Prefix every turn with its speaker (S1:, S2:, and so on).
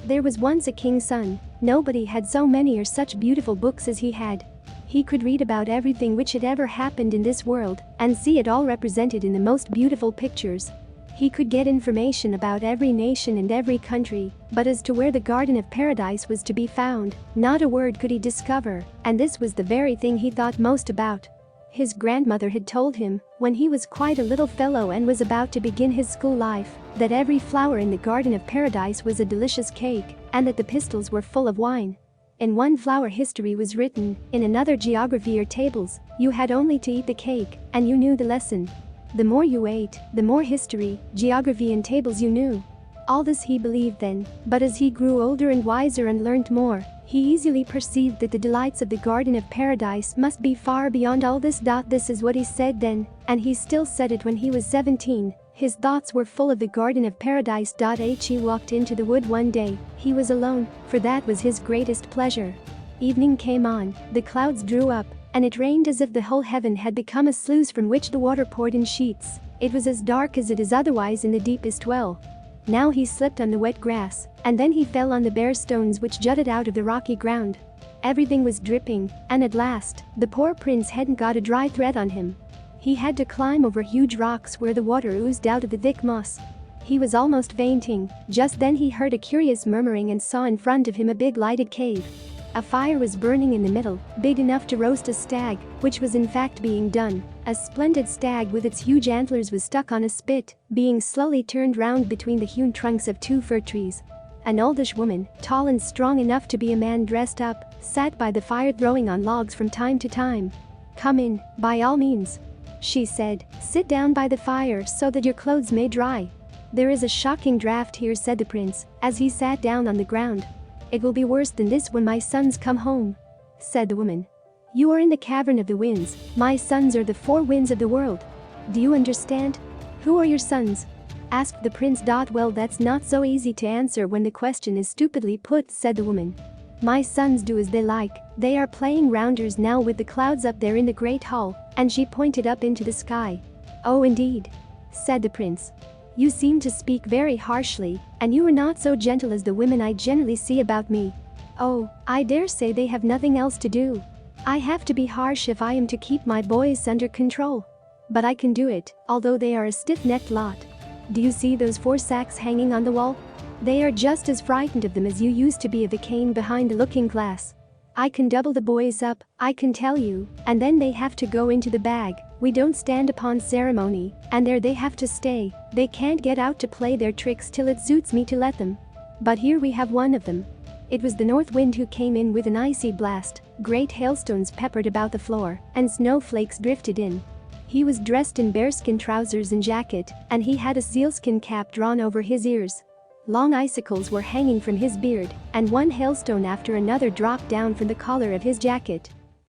S1: There was once a king's son. Nobody had so many or such beautiful books as he had. He could read about everything which had ever happened in this world and see it all represented in the most beautiful pictures. He could get information about every nation and every country, but as to where the Garden of Paradise was to be found, not a word could he discover, and this was the very thing he thought most about. His grandmother had told him, when he was quite a little fellow and was about to begin his school life, that every flower in the Garden of Paradise was a delicious cake, and that the pistils were full of wine. In one flower history was written, in another geography or tables. You had only to eat the cake, and you knew the lesson. The more you ate, the more history, geography and tables you knew. All this he believed then, but as he grew older and wiser and learnt more, he easily perceived that the delights of the Garden of Paradise must be far beyond all this. This is what he said then, and he still said it when he was 17. His thoughts were full of the Garden of Paradise.He walked into the wood one day. He was alone, for that was his greatest pleasure. Evening came on, the clouds drew up, and it rained as if the whole heaven had become a sluice from which the water poured in sheets. It was as dark as it is otherwise in the deepest well. Now he slipped on the wet grass, and then he fell on the bare stones which jutted out of the rocky ground. Everything was dripping, and at last, the poor prince hadn't got a dry thread on him. He had to climb over huge rocks where the water oozed out of the thick moss. He was almost fainting. Just then he heard a curious murmuring and saw in front of him a big lighted cave. A fire was burning in the middle, big enough to roast a stag, which was in fact being done. A splendid stag with its huge antlers was stuck on a spit, being slowly turned round between the hewn trunks of 2 fir trees. An oldish woman, tall and strong enough to be a man dressed up, sat by the fire throwing on logs from time to time. "Come in, by all means," she said. "Sit down by the fire so that your clothes may dry." "There is a shocking draught here," said the prince, as he sat down on the ground. "It will be worse than this when my sons come home," said the woman. "You are in the cavern of the winds, my sons are the 4 winds of the world. Do you understand? Who are your sons?" asked the prince. "Well, that's not so easy to answer when the question is stupidly put," said the woman. "My sons do as they like. They are playing rounders now with the clouds up there in the great hall," and she pointed up into the sky. "Oh, indeed," said the prince. "You seem to speak very harshly, and you are not so gentle as the women I generally see about me." "Oh, I dare say they have nothing else to do. I have to be harsh if I am to keep my boys under control. But I can do it, although they are a stiff-necked lot. Do you see those 4 sacks hanging on the wall? They are just as frightened of them as you used to be of a cane behind the looking-glass. I can double the boys up, I can tell you, and then they have to go into the bag. We don't stand upon ceremony, and there they have to stay. They can't get out to play their tricks till it suits me to let them. But here we have one of them." It was the north wind who came in with an icy blast. Great hailstones peppered about the floor, and snowflakes drifted in. He was dressed in bearskin trousers and jacket, and he had a sealskin cap drawn over his ears. Long icicles were hanging from his beard, and one hailstone after another dropped down from the collar of his jacket.